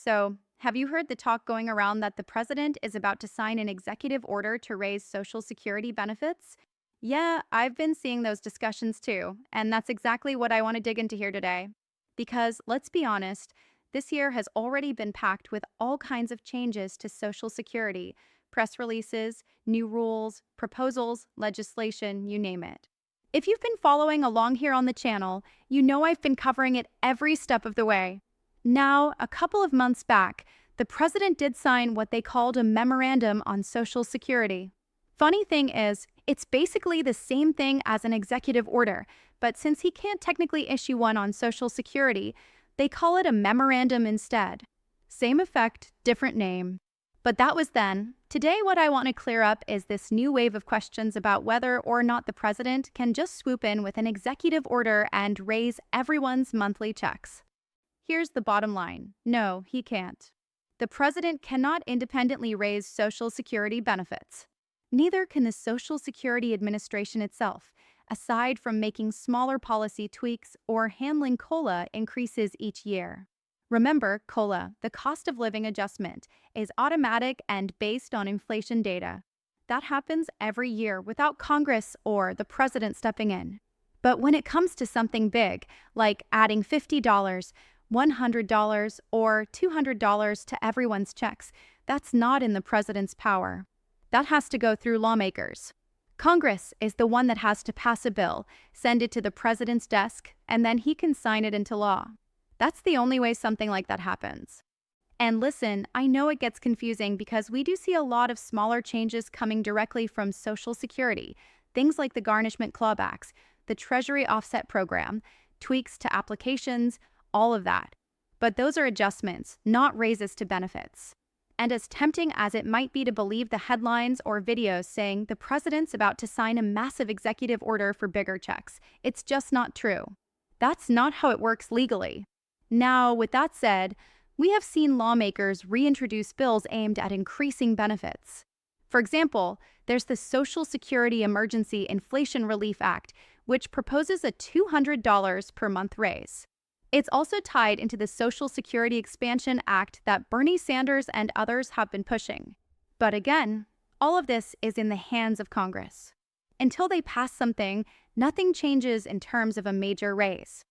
So, have you heard the talk going around that the president is about to sign an executive order to raise Social Security benefits? Yeah, I've been seeing those discussions too, and that's exactly what I want to dig into here today. Because, let's be honest, this year has already been packed with all kinds of changes to Social Security press releases, new rules, proposals, legislation, you name it. If you've been following along here on the channel, you know I've been covering it every step of the way. Now, a couple of months back, the president did sign what they called a memorandum on Social Security. Funny thing is, it's basically the same thing as an executive order, but since he can't technically issue one on Social Security, they call it a memorandum instead. Same effect, different name. But that was then. Today, what I want to clear up is this new wave of questions about whether or not the president can just swoop in with an executive order and raise everyone's monthly checks. Here's the bottom line. No, he can't. The president cannot independently raise Social Security benefits. Neither can the Social Security Administration itself, aside from making smaller policy tweaks or handling COLA increases each year. Remember, COLA, the cost of living adjustment, is automatic and based on inflation data. That happens every year without Congress or the president stepping in. But when it comes to something big, like adding $50, $100, or $200 to everyone's checks, that's not in the president's power. That has to go through lawmakers. Congress is the one that has to pass a bill, send it to the president's desk, and then he can sign it into law. That's the only way something like that happens. And listen, I know it gets confusing because we do see a lot of smaller changes coming directly from Social Security, things like the garnishment clawbacks, the Treasury offset program, tweaks to applications, all of that. But those are adjustments, not raises to benefits. And as tempting as it might be to believe the headlines or videos saying the president's about to sign a massive executive order for bigger checks, it's just not true. That's not how it works legally. Now, with that said, we have seen lawmakers reintroduce bills aimed at increasing benefits. For example, there's the Social Security Emergency Inflation Relief Act, which proposes a $200 per month raise. It's also tied into the Social Security Expansion Act that Bernie Sanders and others have been pushing. But again, all of this is in the hands of Congress. Until they pass something, nothing changes in terms of a major raise.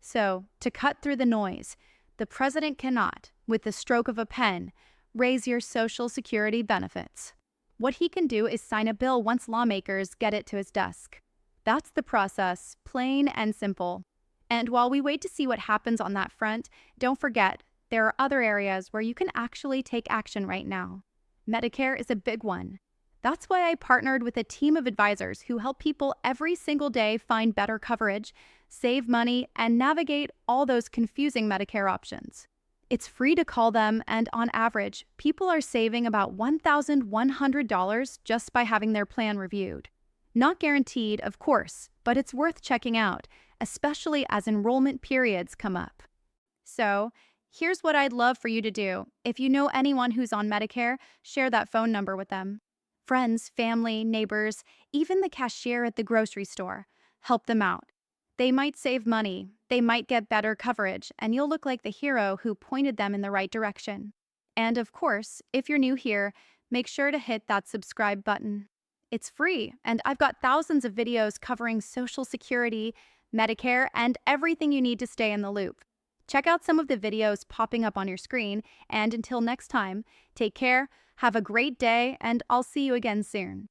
So, to cut through the noise, the president cannot, with the stroke of a pen, raise your Social Security benefits. What he can do is sign a bill once lawmakers get it to his desk. That's the process, plain and simple. And while we wait to see what happens on that front, don't forget, there are other areas where you can actually take action right now. Medicare is a big one. That's why I partnered with a team of advisors who help people every single day find better coverage, save money, and navigate all those confusing Medicare options. It's free to call them, and on average, people are saving about $1,100 just by having their plan reviewed. Not guaranteed, of course, but it's worth checking out, especially as enrollment periods come up. So, here's what I'd love for you to do. If you know anyone who's on Medicare, share that phone number with them. Friends, family, neighbors, even the cashier at the grocery store. Help them out. They might save money, they might get better coverage, and you'll look like the hero who pointed them in the right direction. And of course, if you're new here, make sure to hit that subscribe button. It's free, and I've got thousands of videos covering Social Security, Medicare, and everything you need to stay in the loop. Check out some of the videos popping up on your screen, and until next time, take care, have a great day, and I'll see you again soon.